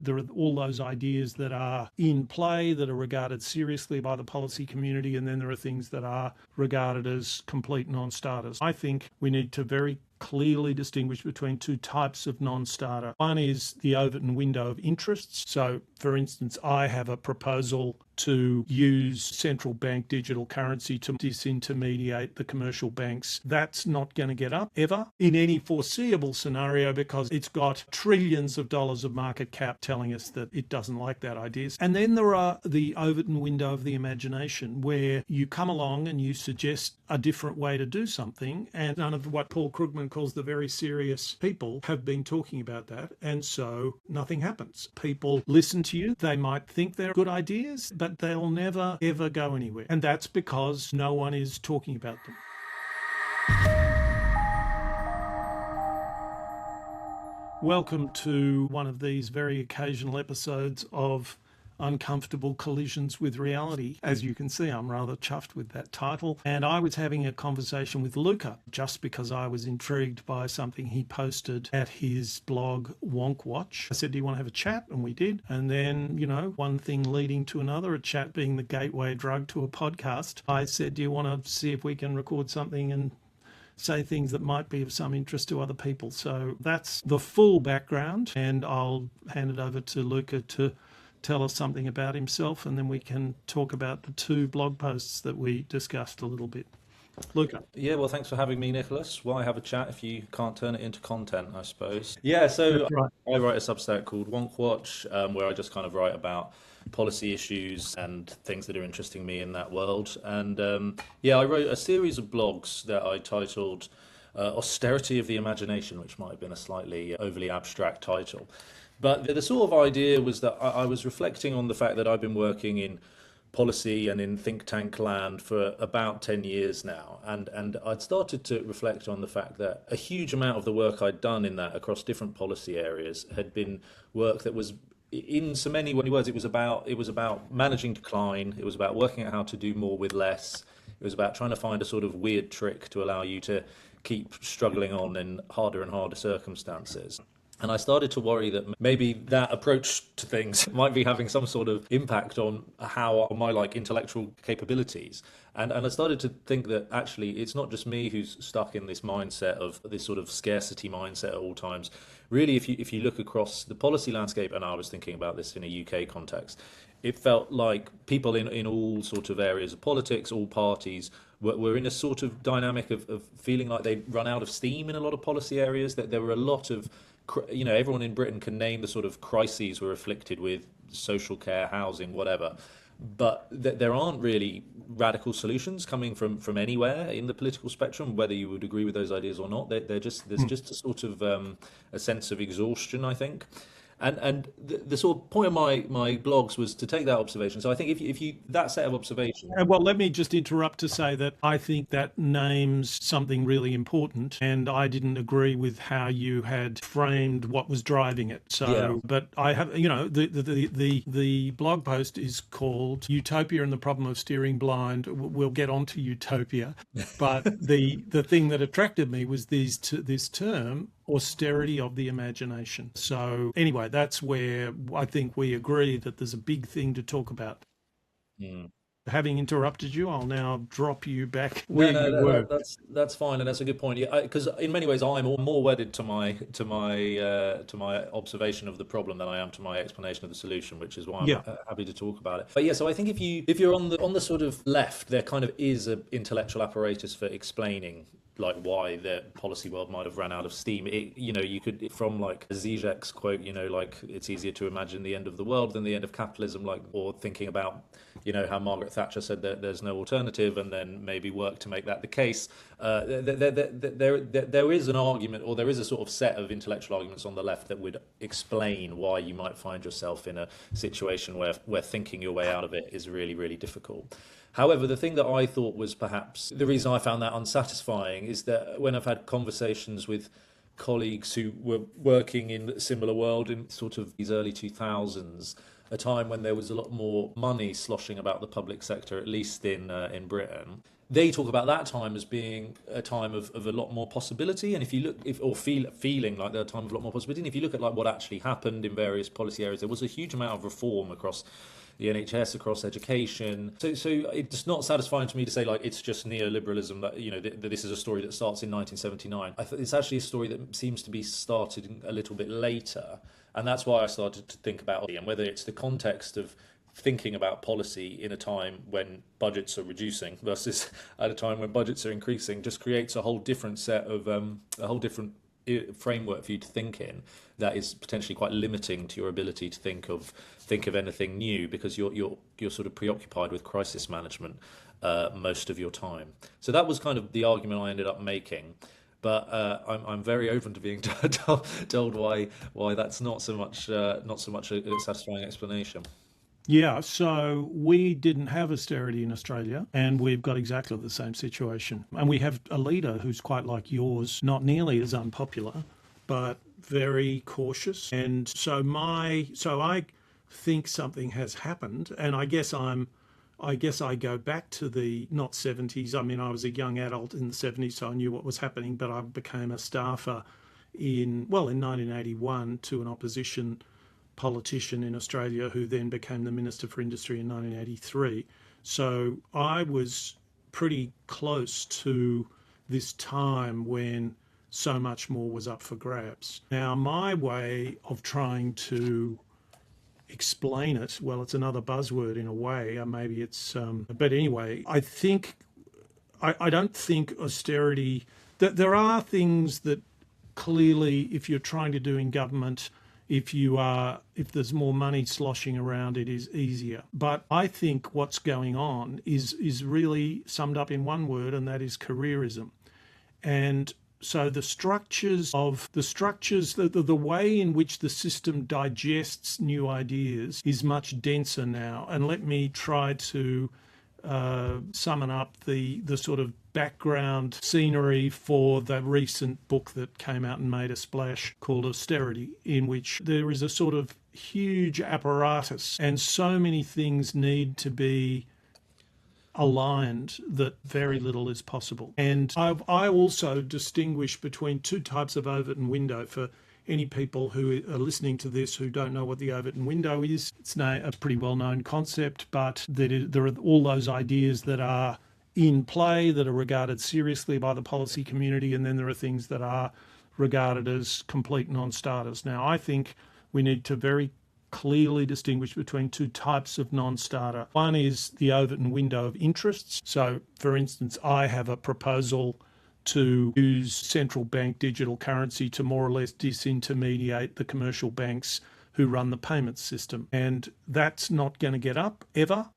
There are all those ideas that are in play that are regarded seriously by the policy community, and then there are things that are regarded as complete non-starters. I think we need to very clearly distinguish between two types of non-starter. One is the Overton window of interests. So, for instance, I have a proposal to use central bank digital currency to disintermediate the commercial banks. That's not going to get up ever in any foreseeable scenario because it's got trillions of dollars of market cap telling us that it doesn't like that idea. And then there are the Overton window of the imagination, where you come along and you suggest a different way to do something, and none of what Paul Krugman calls the very serious people have been talking about that, and so nothing happens. People listen to you. They might think they're good ideas, but they'll never, ever go anywhere. And that's because no one is talking about them. Welcome to one of these very occasional episodes of Uncomfortable Collisions with Reality. As you can see, I'm rather chuffed with that title. And I was having a conversation with Luca just because I was intrigued by something he posted at his blog Wonk Watch. I said, do you want to have a chat? And we did. And then, one thing leading to another, a chat being the gateway drug to a podcast. I said, do you want to see if we can record something and say things that might be of some interest to other people? So that's the full background, and I'll hand it over to Luca to tell us something about himself, and then we can talk about the two blog posts that we discussed a little bit. Luca. Yeah, well, thanks for having me, Nicholas. Why have a chat if you can't turn it into content, I suppose? Yeah, so right. I write a Substack called Wonk Watch, where I just kind of write about policy issues and things that are interesting me in that world. And I wrote a series of blogs that I titled Austerity of the Imagination, which might have been a slightly overly abstract title. But the sort of idea was that I was reflecting on the fact that I've been working in policy and in think tank land for about 10 years now. And I'd started to reflect on the fact that a huge amount of the work I'd done in that across different policy areas had been work that was, in so many words, it was about managing decline. It was about working out how to do more with less. It was about trying to find a sort of weird trick to allow you to keep struggling on in harder and harder circumstances. And I started to worry that maybe that approach to things might be having some sort of impact on my intellectual capabilities. And I started to think that actually it's not just me who's stuck in this mindset of this sort of scarcity mindset at all times. Really, if you look across the policy landscape, and I was thinking about this in a UK context, it felt like people in all sorts of areas of politics, all parties, were in a sort of dynamic of feeling like they'd run out of steam in a lot of policy areas, that there were a lot of everyone in Britain can name the sort of crises we're afflicted with: social care, housing, whatever. But there aren't really radical solutions coming from anywhere in the political spectrum, whether you would agree with those ideas or not. There's just a sort of a sense of exhaustion, I think. And the sort of point of my blogs was to take that observation. So I think if you that set of observations. Well, let me just interrupt to say that I think that names something really important, and I didn't agree with how you had framed what was driving it. So, yeah. But I have, the blog post is called "Utopia and the Problem of Steering Blind." We'll get onto utopia, but the thing that attracted me was this term, austerity of the imagination. So anyway, that's where I think we agree that there's a big thing to talk about. Having interrupted you, I'll now drop you back where you were. That's fine, and that's a good point. Yeah, because in many ways I'm more wedded to my observation of the problem than I am to my explanation of the solution, which is why I'm happy to talk about it. But yeah, so I think if you're on the sort of left, there kind of is an intellectual apparatus for explaining why the policy world might have run out of steam. You could, from Zizek's quote, it's easier to imagine the end of the world than the end of capitalism, or thinking about, how Margaret Thatcher said that there's no alternative, and then maybe work to make that the case. There is an argument, or there is a sort of set of intellectual arguments on the left that would explain why you might find yourself in a situation where thinking your way out of it is really, really difficult. However, the thing that I thought was perhaps the reason I found that unsatisfying is that when I've had conversations with colleagues who were working in a similar world in sort of these early 2000s, a time when there was a lot more money sloshing about the public sector, at least in Britain, they talk about that time as being a time of a lot more possibility. And if you look, feeling like a time of a lot more possibility, and if you look at like what actually happened in various policy areas, there was a huge amount of reform across the NHS, across education. So it's not satisfying to me to say like it's just neoliberalism, that that this is a story that starts in 1979. It's actually a story that seems to be started a little bit later, and that's why I started to think about it, and whether it's the context of thinking about policy in a time when budgets are reducing versus at a time when budgets are increasing just creates a whole different set of a whole different framework for you to think in, that is potentially quite limiting to your ability to think of anything new, because you're sort of preoccupied with crisis management most of your time. So that was kind of the argument I ended up making. But I'm very open to being told why that's not so much a satisfying explanation. Yeah, so we didn't have austerity in Australia, and we've got exactly the same situation. And we have a leader who's quite like yours, not nearly as unpopular, but very cautious. And so I think something has happened, and I guess I go back to the not 70s. I mean, I was a young adult in the 70s, so I knew what was happening, but I became a staffer in 1981 to an opposition politician in Australia who then became the Minister for Industry in 1983. So I was pretty close to this time when so much more was up for grabs. Now, my way of trying to explain it, well, it's another buzzword in a way, maybe it's, but anyway, I don't think austerity, that there are things that clearly, if you're trying to do in government, if there's more money sloshing around, it is easier. But I think what's going on is really summed up in one word, and that is careerism. And so the way in which the system digests new ideas is much denser now. And let me try to summon up the sort of background scenery for the recent book that came out and made a splash called Austerity, in which there is a sort of huge apparatus and so many things need to be aligned that very little is possible. And I also distinguish between two types of Overton window. For any people who are listening to this who don't know what the Overton window is, it's a pretty well-known concept, but there are all those ideas that are in play that are regarded seriously by the policy community, and then there are things that are regarded as complete non-starters. Now, I think we need to very clearly distinguish between two types of non-starter. One is the Overton window of interests. So, for instance, I have a proposal to use central bank digital currency to more or less disintermediate the commercial banks who run the payments system. And that's not going to get up ever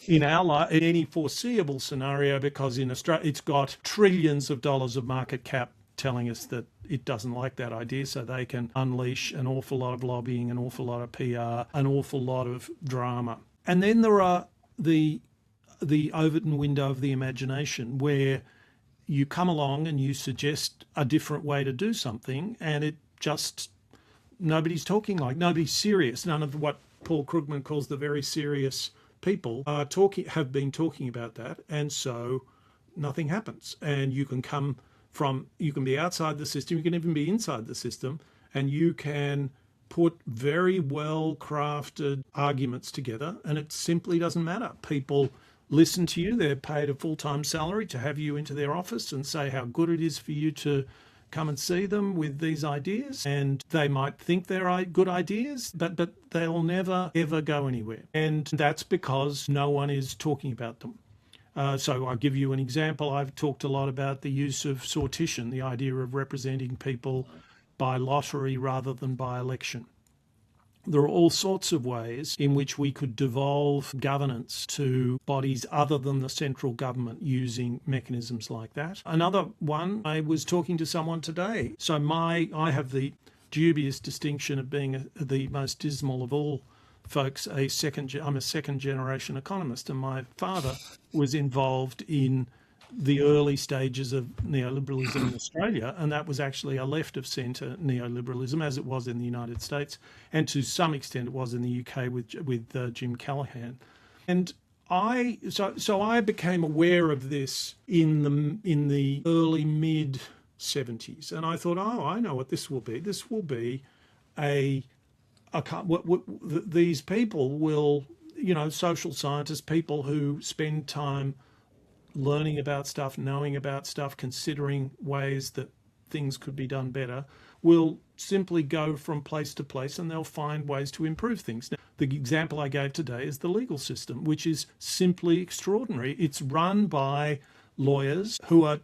in any foreseeable scenario, because in Australia it's got trillions of dollars of market cap telling us that it doesn't like that idea, so they can unleash an awful lot of lobbying, an awful lot of PR, an awful lot of drama. And then there are the Overton window of the imagination, where you come along and you suggest a different way to do something, and it just, nobody's serious. None of what Paul Krugman calls the very serious people have been talking about that, and so nothing happens. And you can be outside the system, you can even be inside the system, and you can put very well crafted arguments together, and it simply doesn't matter. People listen to you, they're paid a full-time salary to have you into their office and say how good it is for you to come and see them with these ideas, and they might think they're good ideas, but they'll never ever go anywhere, and that's because no one is talking about them. So I'll give you an example. I've talked a lot about the use of sortition, the idea of representing people by lottery rather than by election. There are all sorts of ways in which we could devolve governance to bodies other than the central government using mechanisms like that. Another one, I was talking to someone today. So I have the dubious distinction of being the most dismal of all folks. I'm a second generation economist, and my father was involved in the early stages of neoliberalism in Australia, and that was actually a left of centre neoliberalism, as it was in the United States, and to some extent it was in the UK with Jim Callaghan. And I became aware of this in the early mid 70s, and I thought, oh, I know what this will be. This will be these people will, social scientists, people who spend time learning about stuff, knowing about stuff, considering ways that things could be done better, will simply go from place to place and they'll find ways to improve things. Now, the example I gave today is the legal system, which is simply extraordinary. It's run by lawyers who are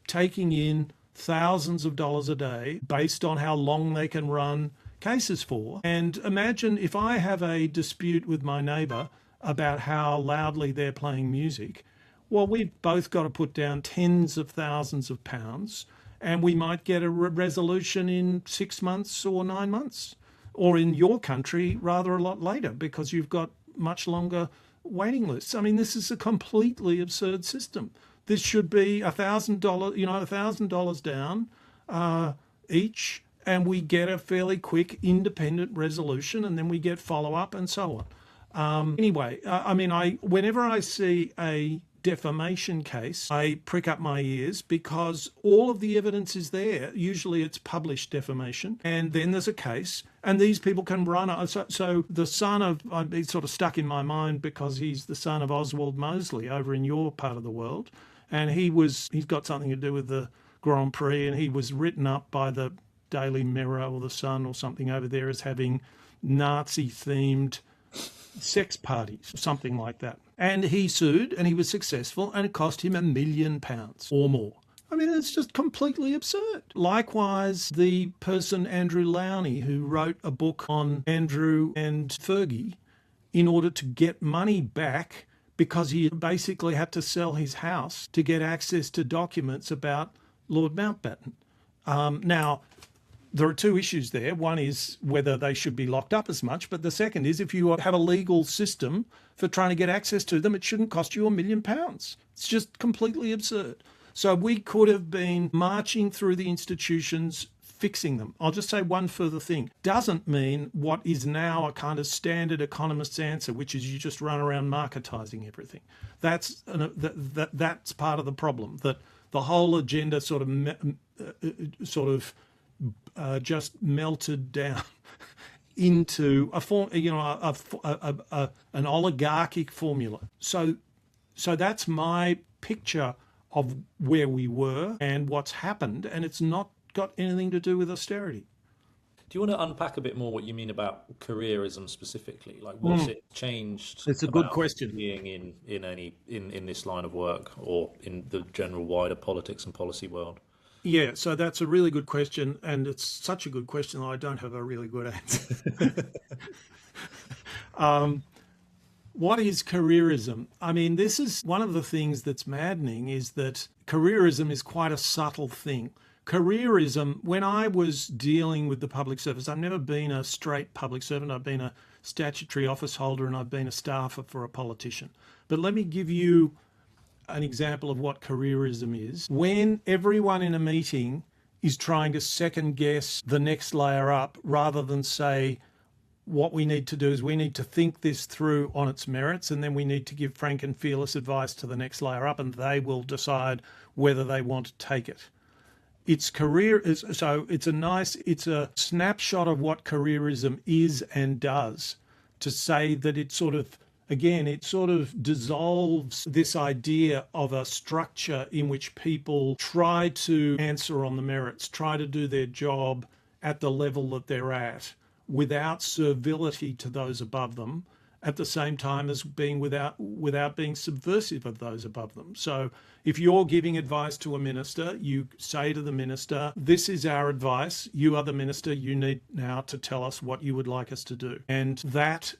taking in thousands of dollars a day based on how long they can run cases for. And imagine if I have a dispute with my neighbour about how loudly they're playing music. Well, we've both got to put down tens of thousands of pounds, and we might get a resolution in 6 months or 9 months, or in your country, rather a lot later, because you've got much longer waiting lists. I mean, this is a completely absurd system. This should be $1,000, $1,000 down each, and we get a fairly quick independent resolution, and then we get follow-up and so on. Anyway, whenever I see a defamation case, I prick up my ears because all of the evidence is there. Usually it's published defamation, and then there's a case, and these people can run. So the son of, he's sort of stuck in my mind because he's the son of Oswald Mosley over in your part of the world, and he's got something to do with the Grand Prix, and he was written up by the Daily Mirror or the Sun or something over there as having Nazi-themed sex parties, something like that. And he sued and he was successful, and it cost him £1 million or more. I mean, it's just completely absurd. Likewise, the person Andrew Lowney, who wrote a book on Andrew and Fergie in order to get money back because he basically had to sell his house to get access to documents about Lord Mountbatten. Now, there are two issues there. One is whether they should be locked up as much, but the second is if you have a legal system for trying to get access to them, it shouldn't cost you £1 million. It's just completely absurd. So we could have been marching through the institutions, fixing them. I'll just say one further thing. Doesn't mean what is now a kind of standard economist's answer, which is you just run around marketising everything. That's part of the problem, that the whole agenda sort of just melted down into a form, an oligarchic formula. So that's my picture of where we were and what's happened, and it's not got anything to do with austerity. Do you want to unpack a bit more what you mean about careerism specifically? Like, what's it changed? It's a good question. Being in this line of work or in the general wider politics and policy world. Yeah, so that's a really good question, and it's such a good question that I don't have a really good answer. What is careerism? I mean, this is one of the things that's maddening, is that careerism is quite a subtle thing. Careerism, when I was dealing with the public service, I've never been a straight public servant. I've been a statutory office holder and I've been a staffer for a politician. But let me give you an example of what careerism is. When everyone in a meeting is trying to second guess the next layer up rather than say, what we need to do is we need to think this through on its merits, and then we need to give frank and fearless advice to the next layer up, and they will decide whether they want to take it. It's a snapshot of what careerism is and does, to say that it sort of dissolves this idea of a structure in which people try to answer on the merits, try to do their job at the level that they're at, without servility to those above them, at the same time as being without being subversive of those above them. So if you're giving advice to a minister, you say to the minister, this is our advice, you are the minister, you need now to tell us what you would like us to do. And that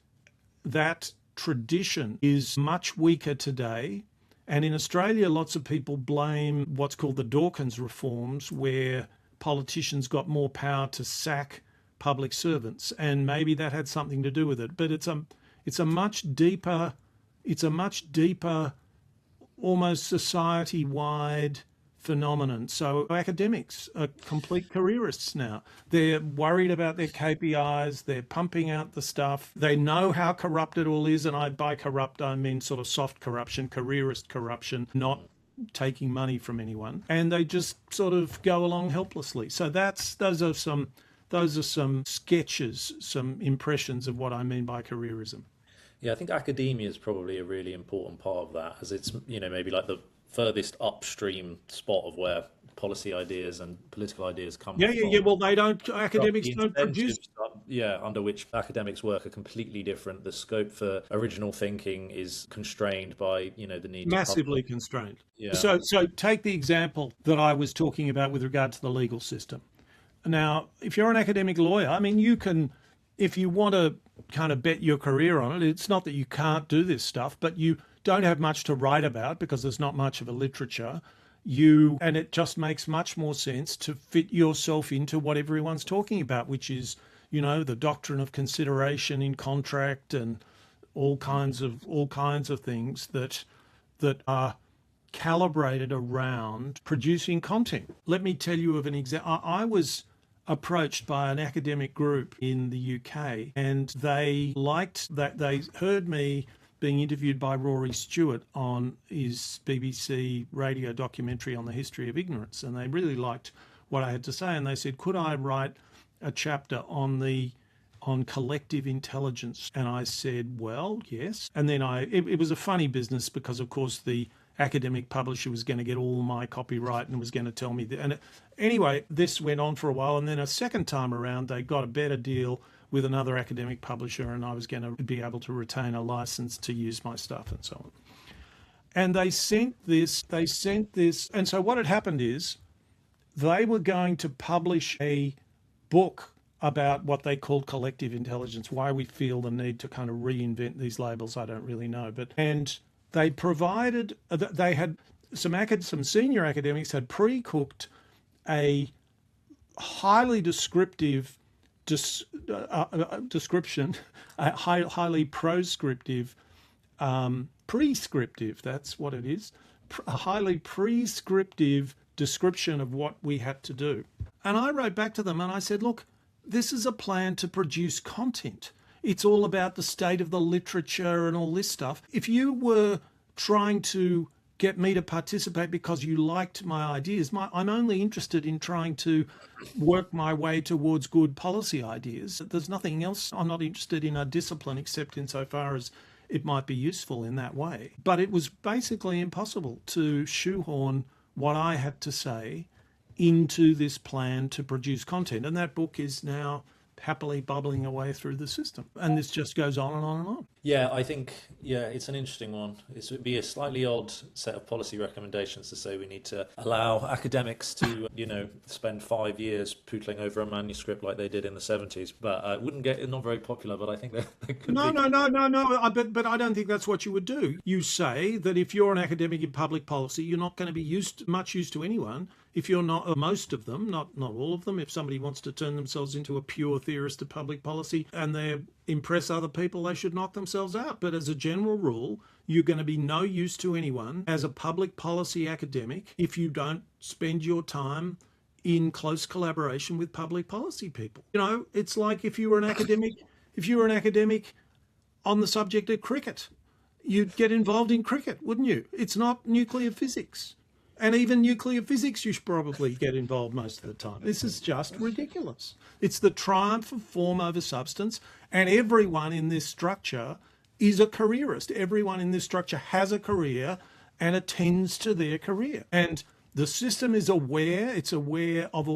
tradition is much weaker today. And in Australia, lots of people blame what's called the Dawkins reforms, where politicians got more power to sack public servants, and maybe that had something to do with it. But it's a much deeper, almost society-wide phenomenon. So academics are complete careerists now. They're worried about their KPIs. They're pumping out the stuff. They know how corrupt it all is. And by corrupt, I mean sort of soft corruption, careerist corruption, not taking money from anyone. And they just sort of go along helplessly. So those are some sketches, some impressions of what I mean by careerism. Yeah, I think academia is probably a really important part of that, as it's, maybe like the furthest upstream spot of where policy ideas and political ideas come from. Yeah. Well, academics don't produce. Under which academics work are completely different. The scope for original thinking is constrained by, the need Massively constrained. Yeah. So take the example that I was talking about with regard to the legal system. Now, if you're an academic lawyer, I mean, you can, if you want to kind of bet your career on it, it's not that you can't do this stuff, but you don't have much to write about because there's not much of a literature. And it just makes much more sense to fit yourself into what everyone's talking about, which is, the doctrine of consideration in contract and all kinds of things that are calibrated around producing content. Let me tell you of an example. I was approached by an academic group in the UK, and they liked that. They heard me being interviewed by Rory Stewart on his BBC radio documentary on the history of ignorance, and they really liked what I had to say, and they said, could I write a chapter on collective intelligence? And I said, well, yes. And then it was a funny business because, of course, the academic publisher was going to get all my copyright and was going to tell me that. And anyway, this went on for a while, and then a second time around, they got a better deal with another academic publisher, and I was going to be able to retain a license to use my stuff and so on. And they sent this, and so what had happened is they were going to publish a book about what they called collective intelligence, why we feel the need to kind of reinvent these labels, I don't really know. And they provided, they had some senior academics had pre-cooked a highly descriptive description, highly prescriptive, that's what it is, a highly prescriptive description of what we had to do. And I wrote back to them and I said, look, this is a plan to produce content. It's all about the state of the literature and all this stuff. If you were trying to get me to participate because you liked my ideas, I'm only interested in trying to work my way towards good policy ideas. There's nothing else. I'm not interested in a discipline except insofar as it might be useful in that way. But it was basically impossible to shoehorn what I had to say into this plan to produce content. And that book is now happily bubbling away through the system. And this just goes on and on and on. Yeah, I think, it's an interesting one. It would be a slightly odd set of policy recommendations to say we need to allow academics to, spend 5 years pootling over a manuscript like they did in the 70s. But it wouldn't get, not very popular, but I think that could be. No. But I don't think that's what you would do. You say that if you're an academic in public policy, you're not going to be much use to anyone. If you're not, most of them, not all of them, if somebody wants to turn themselves into a pure theorist of public policy and they impress other people, they should knock themselves out. But as a general rule, you're going to be no use to anyone as a public policy academic if you don't spend your time in close collaboration with public policy people. It's like if you were an academic on the subject of cricket, you'd get involved in cricket, wouldn't you? It's not nuclear physics. And even nuclear physics, you should probably get involved most of the time. This is just ridiculous. It's the triumph of form over substance, and everyone in this structure is a careerist. Everyone in this structure has a career and attends to their career. And the system is aware. It's aware of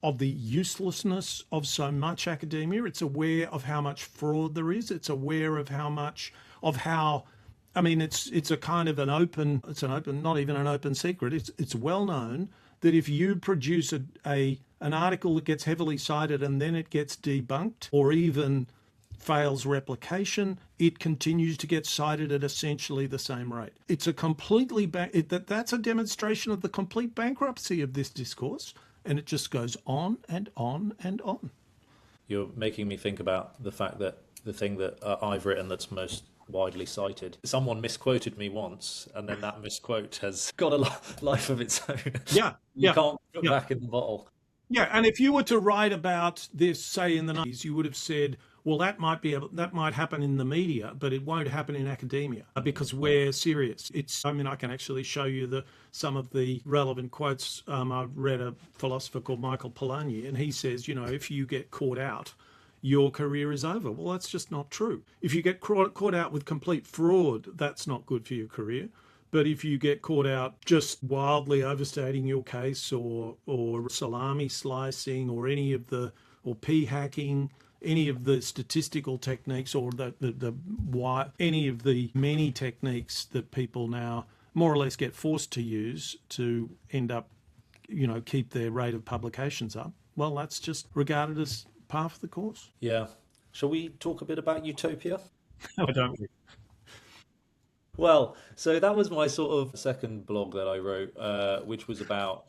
of the uselessness of so much academia. It's aware of how much fraud there is. It's aware of how. I mean, it's a kind of not even an open secret. It's well known that if you produce an article that gets heavily cited and then it gets debunked or even fails replication, it continues to get cited at essentially the same rate. It's a that's a demonstration of the complete bankruptcy of this discourse, and it just goes on and on and on. You're making me think about the fact that the thing that I've written that's most widely cited. Someone misquoted me once, and then that misquote has got a life of its own. Yeah, You yeah, can't put yeah. back in the bottle. Yeah, and if you were to write about this, say in the 90s, you would have said, well, that might happen in the media, but it won't happen in academia because we're serious. I mean, I can actually show you some of the relevant quotes. I've read a philosopher called Michael Polanyi, and he says, if you get caught out, your career is over. Well, that's just not true. If you get caught out with complete fraud, that's not good for your career. But if you get caught out just wildly overstating your case or salami slicing or or p hacking, any of the statistical techniques or any of the many techniques that people now more or less get forced to use to end up, keep their rate of publications up, well, that's just regarded as par for the course. Yeah. Shall we talk a bit about utopia? I don't. Well, so that was my sort of second blog that I wrote, which was about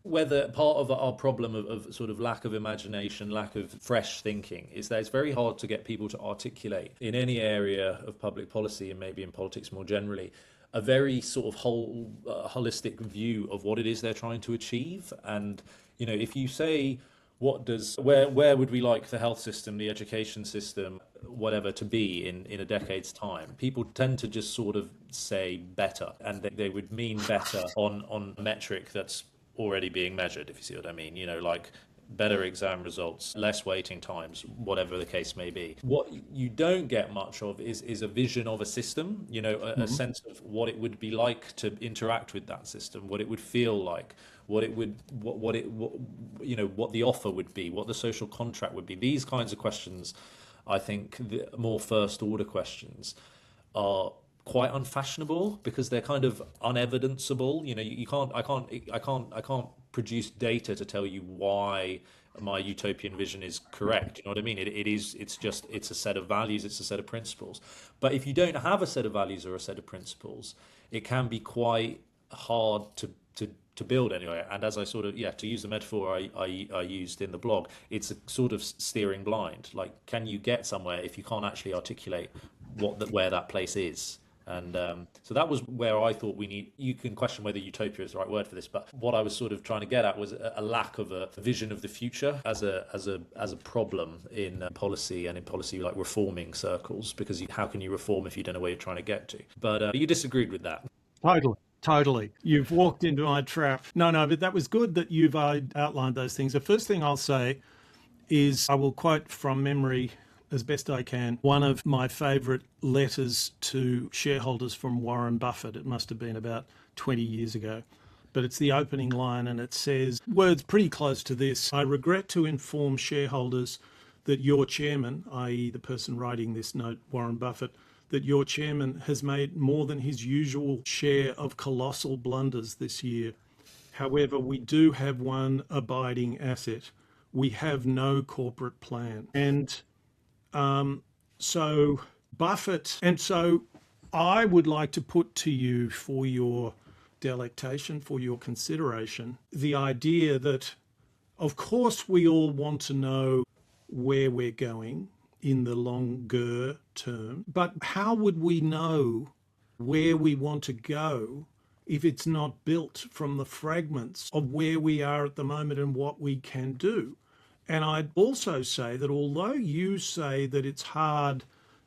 whether part of our problem of sort of lack of imagination, lack of fresh thinking, is that it's very hard to get people to articulate in any area of public policy and maybe in politics more generally a very sort of holistic view of what it is they're trying to achieve. And, if you say, where would we like the health system, the education system, whatever to be in a decade's time? People tend to just sort of say better, and they would mean better on a metric that's already being measured, if you see what I mean. Like better exam results, less waiting times, whatever the case may be. What you don't get much of is a vision of a system, a sense of what it would be like to interact with that system, what it would feel like, what the offer would be, what the social contract would be. These kinds of questions, I think, the more first order questions are quite unfashionable because they're kind of unevidenceable. I can't produce data to tell you why my utopian vision is correct. You know what I mean? It's a set of values, it's a set of principles. But if you don't have a set of values or a set of principles, it can be quite hard to build anyway. And as I sort of, to use the metaphor I used in the blog, it's a sort of steering blind. Like, can you get somewhere if you can't actually articulate where that place is? And so that was where I thought you can question whether utopia is the right word for this, but what I was sort of trying to get at was a lack of a vision of the future as a problem in policy and in policy like reforming circles, because how can you reform if you don't know where you're trying to get to? But you disagreed with that. Totally. You've walked into my trap. No, but that was good that you've outlined those things. The first thing I'll say is I will quote from memory as best I can one of my favourite letters to shareholders from Warren Buffett. It must have been about 20 years ago. But it's the opening line and it says, words pretty close to this: I regret to inform shareholders that your chairman, i.e. the person writing this note, Warren Buffett, that your chairman has made more than his usual share of colossal blunders this year. However, we do have one abiding asset. We have no corporate plan. And so Buffett, and so I would like to put to you for your delectation, for your consideration, the idea that, of course, we all want to know where we're going in the longer term, but how would we know where we want to go if it's not built from the fragments of where we are at the moment and what we can do? And I'd also say that although you say that it's hard,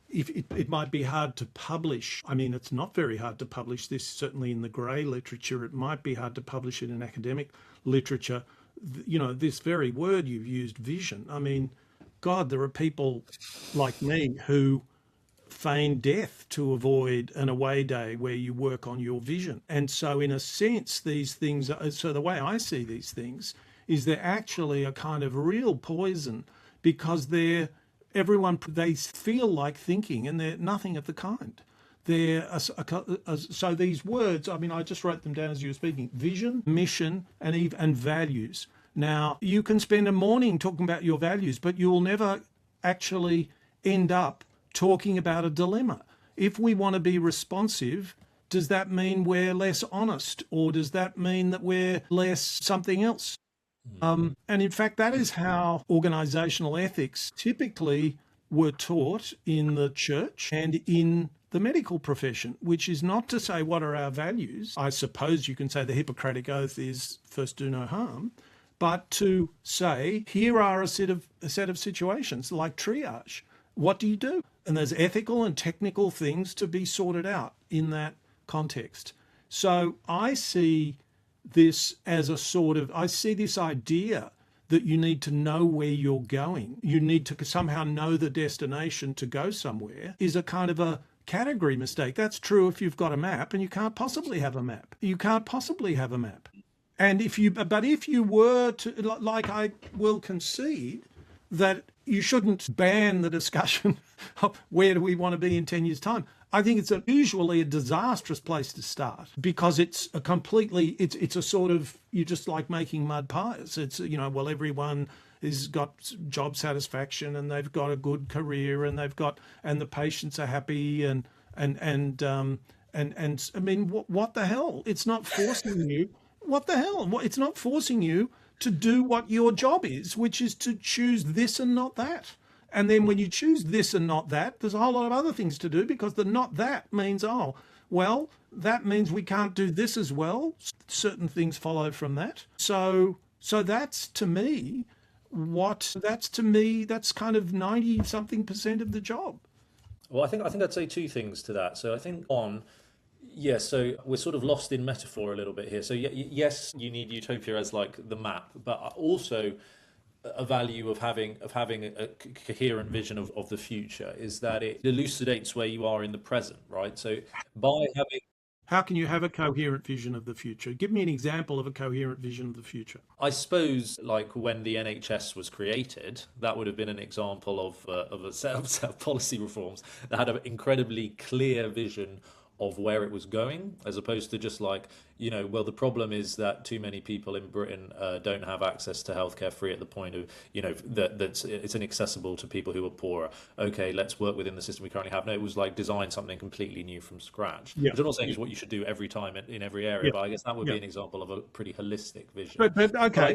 if it might be hard to publish, I mean, it's not very hard to publish this, certainly in the grey literature. It might be hard to publish it in academic literature. This very word you've used, vision. I mean, God, there are people like me who feign death to avoid an away day where you work on your vision. And so in a sense, these things, so the way I see these things is they're actually a kind of real poison because they feel like thinking and they're nothing of the kind. So these words, I mean, I just wrote them down as you were speaking: vision, mission, and values. Now, you can spend a morning talking about your values, but you'll never actually end up talking about a dilemma. If we want to be responsive, does that mean we're less honest, or does that mean that we're less something else? And in fact, that is how organisational ethics typically were taught in the church and in the medical profession, which is not to say what are our values. I suppose you can say the Hippocratic Oath is first do no harm, but to say here are a set of situations like triage. What do you do? And there's ethical and technical things to be sorted out in that context. So I see this as I see this idea that you need to know where you're going. You need to somehow know the destination to go somewhere is a kind of a category mistake. That's true if you've got a map, and you can't possibly have a map. You can't possibly have a map. And if you were to, like I will concede, that you shouldn't ban the discussion of where do we want to be in 10 years' time. I think it's usually a disastrous place to start because it's a sort of, you just like making mud pies. It's, well, everyone has got job satisfaction and they've got a good career and and the patients are happy and I mean, what the hell? It's not forcing you. What the hell? It's not forcing you to do what your job is, which is to choose this and not that. And then when you choose this and not that, there's a whole lot of other things to do because the not that means, that means we can't do this as well. Certain things follow from that. So that's to me, that's kind of 90-something% of the job. Well, I think I'd say two things to that. So I think yes, so we're sort of lost in metaphor a little bit here. So yes, you need utopia as like the map, but also a value of having a coherent vision of the future is that it elucidates where you are in the present, right? So by having... How can you have a coherent vision of the future? Give me an example of a coherent vision of the future. I suppose, like when the NHS was created, that would have been an example of a set of policy reforms that had an incredibly clear vision of where it was going, as opposed to just like, the problem is that too many people in Britain don't have access to healthcare free at the point of, that it's inaccessible to people who are poorer. Okay, let's work within the system we currently have. No, it was like design something completely new from scratch. Yeah. Which I'm not saying is what you should do every time in every area, but I guess that would be an example of a pretty holistic vision. But okay,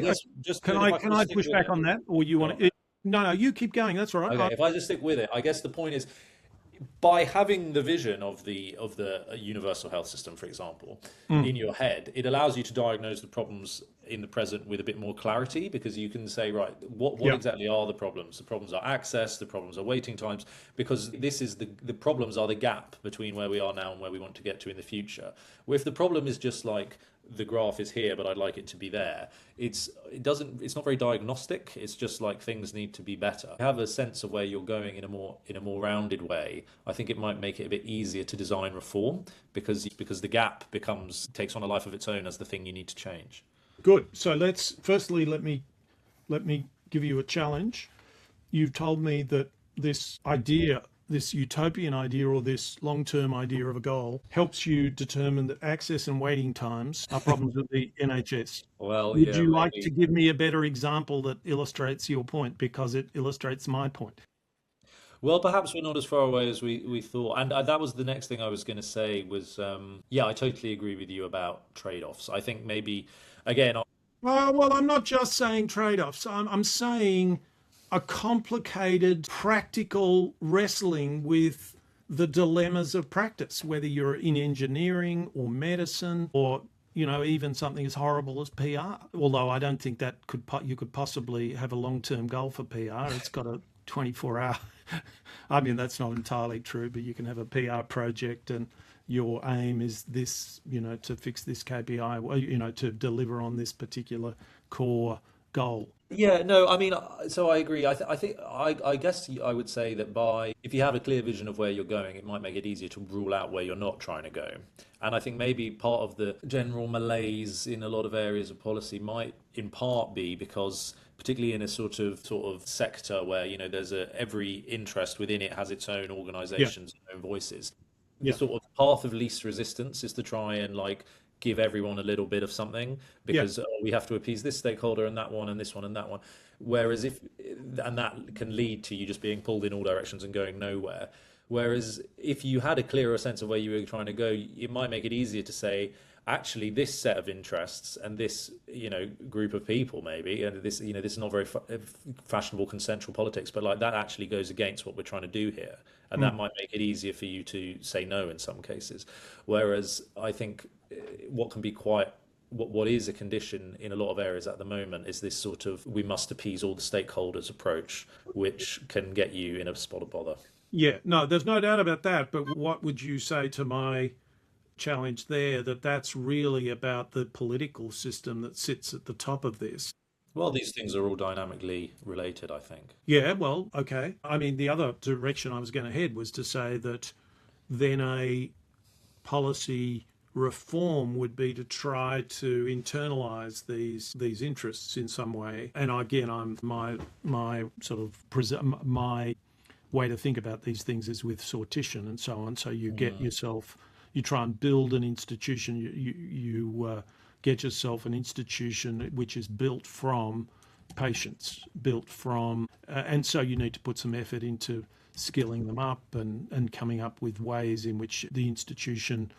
can I push back on that, or you want to? No, you keep going. That's all right. Okay, if I just stick with it, I guess the point is, by having the vision of the universal health system, for example, in your head, it allows you to diagnose the problems in the present with a bit more clarity, because you can say, right, what exactly are the problems? The problems are access, the problems are waiting times, because this is the problems are the gap between where we are now and where we want to get to in the future. Where if the problem is just like, the graph is here, but I'd like it to be there. It's not very diagnostic. It's just like things need to be better. Have a sense of where you're going in a more rounded way. I think it might make it a bit easier to design reform because the gap takes on a life of its own as the thing you need to change. Good. So firstly let me give you a challenge. You've told me that this utopian idea or this long-term idea of a goal helps you determine that access and waiting times are problems with the NHS. Well, would you like to give me a better example that illustrates your point, because it illustrates my point? Well, perhaps we're not as far away as we thought. And that was the next thing I was going to say was, I totally agree with you about trade-offs. I think maybe, again... Well, I'm not just saying trade-offs. I'm saying a complicated, practical wrestling with the dilemmas of practice, whether you're in engineering or medicine or, even something as horrible as PR. Although I don't think that you could possibly have a long-term goal for PR. It's got a 24-hour... I mean, that's not entirely true, but you can have a PR project and your aim is this, to fix this KPI, to deliver on this particular core goal. Yeah, no, I mean, so I agree. I guess I would say that if you have a clear vision of where you're going, it might make it easier to rule out where you're not trying to go. And I think maybe part of the general malaise in a lot of areas of policy might in part be because, particularly in a sort of sector where, there's every interest within it has its own organizations, own voices. The sort of path of least resistance is to try and give everyone a little bit of something because we have to appease this stakeholder and that one and this one and that one. Whereas and that can lead to you just being pulled in all directions and going nowhere. Whereas if you had a clearer sense of where you were trying to go, it might make it easier to say, actually this set of interests and this group of people maybe, and this this is not very fashionable consensual politics, but like that actually goes against what we're trying to do here, and that might make it easier for you to say no in some cases. Whereas I think what can be quite what is a condition in a lot of areas at the moment is this sort of we must appease all the stakeholders approach, which can get you in a spot of bother. Yeah, no, there's no doubt about that. But what would you say to my challenge there, that that's really about the political system that sits at the top of this? Well, these things are all dynamically related, I think. Yeah, well, okay. I mean, the other direction I was going to head was to say that then a policy reform would be to try to internalize these interests in some way. And again, my sort of my way to think about these things is with sortition and so on. So you get yourself, you try and build an institution. You get yourself an institution which is built from patients, built from, and so you need to put some effort into skilling them up and coming up with ways in which the institution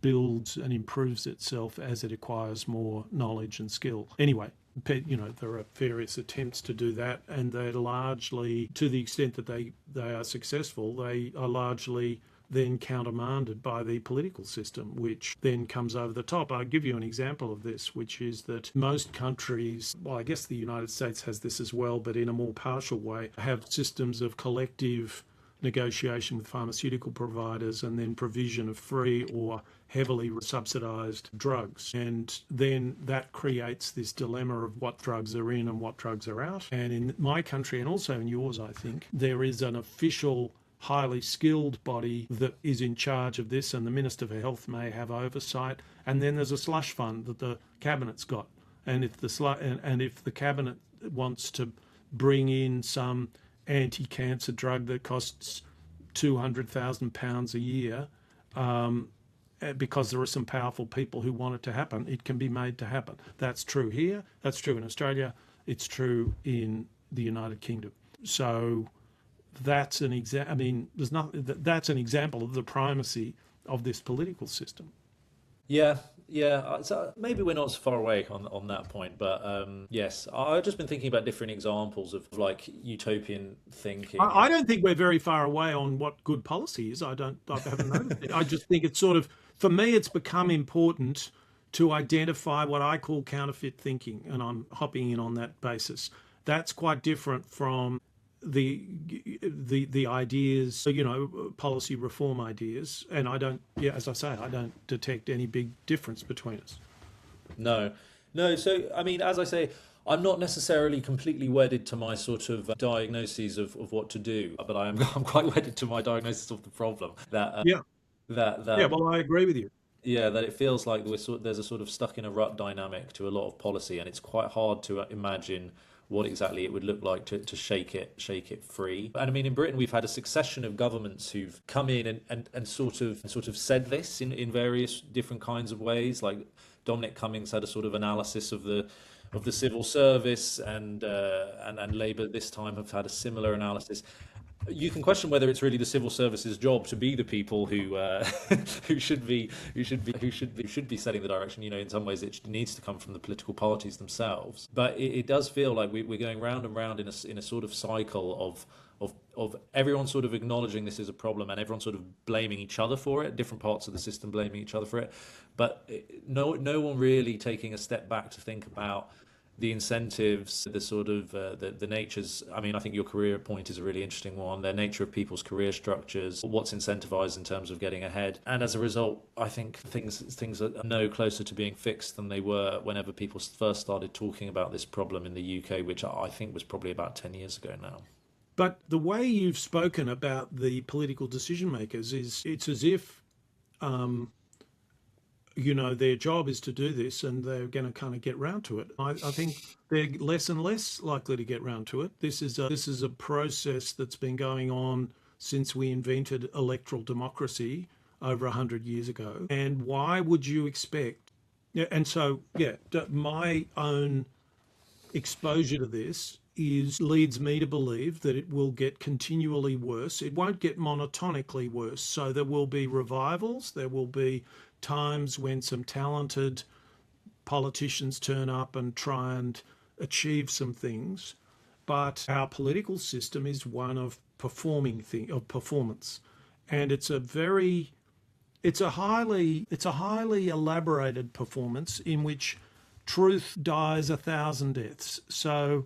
builds and improves itself as it acquires more knowledge and skill. Anyway, there are various attempts to do that, and they're largely, to the extent that they are successful, they are largely then countermanded by the political system, which then comes over the top. I'll give you an example of this, which is that most countries, well, I guess the United States has this as well, but in a more partial way, have systems of collective negotiation with pharmaceutical providers and then provision of free or heavily subsidised drugs. And then that creates this dilemma of what drugs are in and what drugs are out. And in my country, and also in yours, I think, there is an official highly skilled body that is in charge of this, and the Minister for Health may have oversight. And then there's a slush fund that the Cabinet's got. And if the Cabinet wants to bring in some anti-cancer drug that costs £200,000 a year, because there are some powerful people who want it to happen, it can be made to happen. That's true here. That's true in Australia. It's true in the United Kingdom. So that's an that's an example of the primacy of this political system. Yeah. So maybe we're not so far away on that point, but yes, I've just been thinking about different examples of like utopian thinking. I don't think we're very far away on what good policy is. I haven't noticed it. I just think it's sort of, for me, it's become important to identify what I call counterfeit thinking, and I'm hopping in on that basis. That's quite different from the ideas, policy reform ideas, and as I say, I don't detect any big difference between us. No. So I mean, as I say, I'm not necessarily completely wedded to my sort of diagnoses of what to do, but I'm quite wedded to my diagnosis of the problem. Yeah, well, I agree with you. Yeah, that it feels like there's a sort of stuck in a rut dynamic to a lot of policy, and it's quite hard to imagine what exactly it would look like to shake it free. And I mean, in Britain, we've had a succession of governments who've come in and sort of said this in various different kinds of ways. Like Dominic Cummings had a sort of analysis of the civil service, and Labour this time have had a similar analysis. You can question whether it's really the civil service's job to be the people who should be setting the direction. In some ways it needs to come from the political parties themselves. But it does feel like we're going round and round in a sort of cycle of everyone sort of acknowledging this is a problem and everyone sort of blaming each other for it, different parts of the system blaming each other for it, but no one really taking a step back to think about the incentives, the sort of the natures. I mean, I think your career point is a really interesting one. The nature of people's career structures, what's incentivized in terms of getting ahead, and as a result, I think things are no closer to being fixed than they were whenever people first started talking about this problem in the UK, which I think was probably about 10 years ago now. But the way you've spoken about the political decision makers it's as if their job is to do this and they're going to kind of get round to it. I think they're less and less likely to get round to it. This is a process that's been going on since we invented electoral democracy over 100 years ago. And why would you expect? Yeah, and so, my own exposure to this leads me to believe that it will get continually worse. It won't get monotonically worse. So there will be revivals. There will be times when some talented politicians turn up and try and achieve some things. But our political system is one of performance. And it's a highly elaborated performance in which truth dies 1,000 deaths. So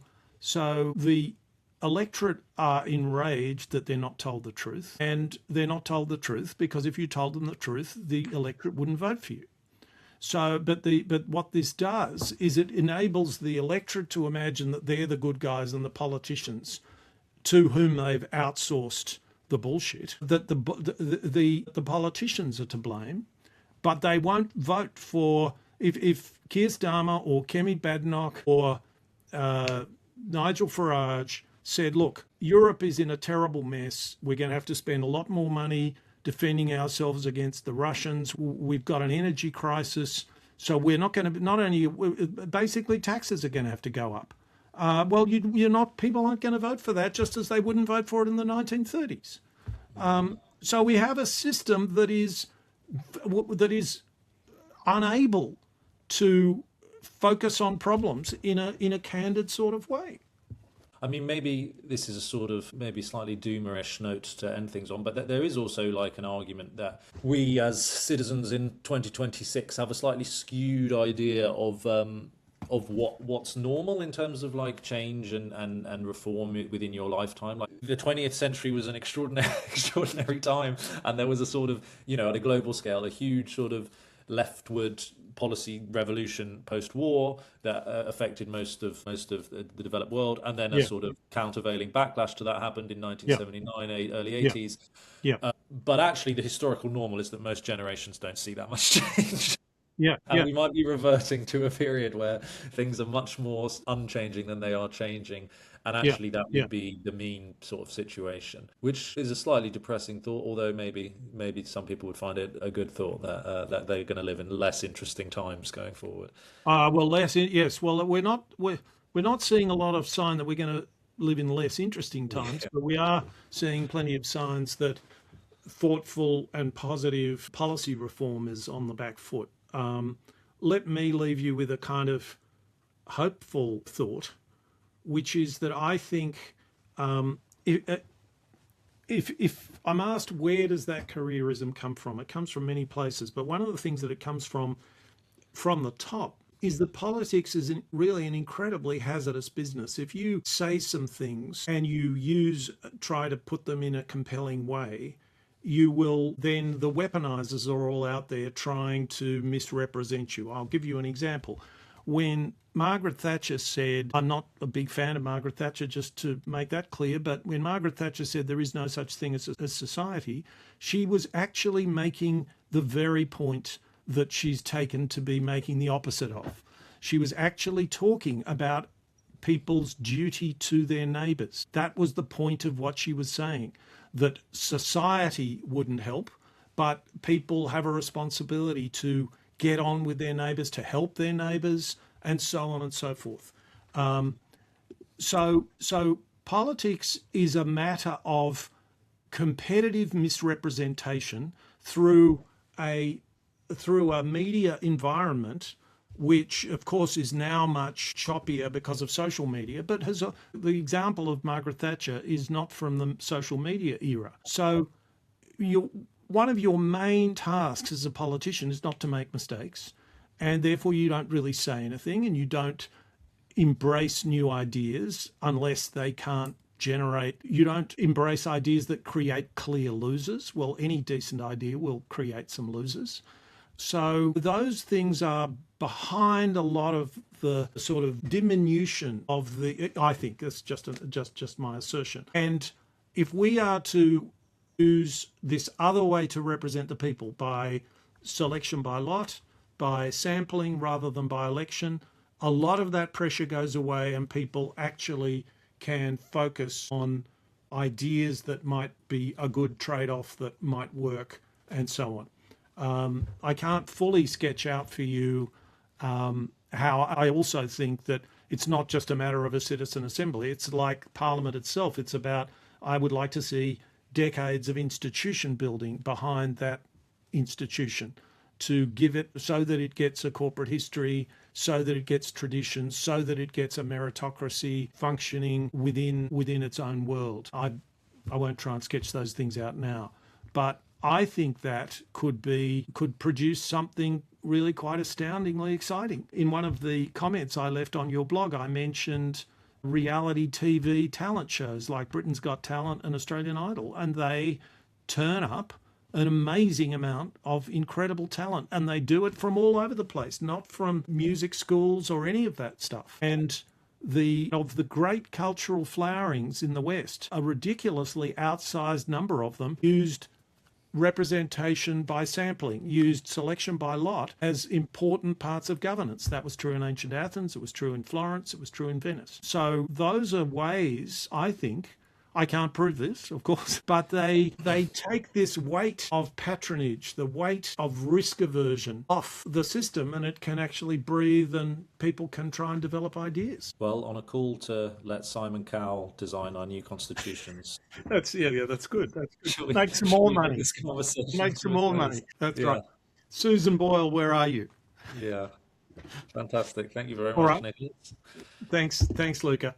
the electorate are enraged that they're not told the truth, and they're not told the truth because if you told them the truth, the electorate wouldn't vote for you. So, but what this does is it enables the electorate to imagine that they're the good guys and the politicians to whom they've outsourced the bullshit, that the politicians are to blame, but they won't vote for if Keir Starmer or Kemi Badenoch or Nigel Farage said, look, Europe is in a terrible mess. We're going to have to spend a lot more money defending ourselves against the Russians. We've got an energy crisis. So we're not going to, basically taxes are going to have to go up. People aren't going to vote for that, just as they wouldn't vote for it in the 1930s. So we have a system that is unable to focus on problems in a candid sort of way. I mean, maybe this is a sort of maybe slightly doomerish note to end things on, but there is also like an argument that we as citizens in 2026 have a slightly skewed idea of what's normal in terms of like change and reform within your lifetime. Like the 20th century was an extraordinary time, and there was a sort of, at a global scale, a huge sort of leftward policy revolution post-war that affected most of the developed world, and then a sort of countervailing backlash to that happened in 1979, early 80s. But actually, the historical normal is that most generations don't see that much change. And we might be reverting to a period where things are much more unchanging than they are changing. And actually that would be the mean sort of situation, which is a slightly depressing thought, although maybe some people would find it a good thought that they're going to live in less interesting times going forward. Yes. Well, we're not seeing a lot of sign that we're going to live in less interesting times, but we are seeing plenty of signs that thoughtful and positive policy reform is on the back foot. Let me leave you with a kind of hopeful thought, which is that I think if I'm asked where does that careerism come from, it comes from many places. But one of the things that it comes from the top is that politics is really an incredibly hazardous business. If you say some things and you try to put them in a compelling way, you will then, the weaponizers are all out there trying to misrepresent you. I'll give you an example. When Margaret Thatcher said, I'm not a big fan of Margaret Thatcher, just to make that clear, but when Margaret Thatcher said there is no such thing as society, she was actually making the very point that she's taken to be making the opposite of. She was actually talking about people's duty to their neighbours. That was the point of what she was saying, that society wouldn't help, but people have a responsibility to get on with their neighbours, to help their neighbours, and so on and so forth. So politics is a matter of competitive misrepresentation through a media environment, which of course is now much choppier because of social media, but the example of Margaret Thatcher is not from the social media era. So one of your main tasks as a politician is not to make mistakes, and therefore you don't really say anything and you don't embrace new ideas unless they can't you don't embrace ideas that create clear losers. Well, any decent idea will create some losers. So those things are behind a lot of the sort of diminution of I think that's just my assertion. And if we are to use this other way to represent the people by selection by lot, by sampling rather than by election, a lot of that pressure goes away and people actually can focus on ideas that might be a good trade-off that might work and so on. I can't fully sketch out for you how I also think that it's not just a matter of a citizen assembly. It's like Parliament itself. It's about, I would like to see decades of institution building behind that institution to give it so that it gets a corporate history, so that it gets traditions, so that it gets a meritocracy functioning within its own world. I won't try and sketch those things out now, but I think that could produce something really quite astoundingly exciting. In one of the comments I left on your blog, I mentioned reality TV talent shows like Britain's Got Talent and Australian Idol, and they turn up an amazing amount of incredible talent, and they do it from all over the place, not from music schools or any of that stuff. And of the great cultural flowerings in the West, a ridiculously outsized number of them used representation by sampling, used selection by lot as important parts of governance. That was true in ancient Athens, it was true in Florence, it was true in Venice. So those are ways, I think, I can't prove this, of course, but they take this weight of patronage, the weight of risk aversion off the system, and it can actually breathe and people can try and develop ideas. Well, on a call to let Simon Cowell design our new constitutions. That's good. That's good. Make some more money. Make some more money. That's right. Susan Boyle, where are you? Yeah. Fantastic. Thank you very much, Nicholas. Thanks, Luca.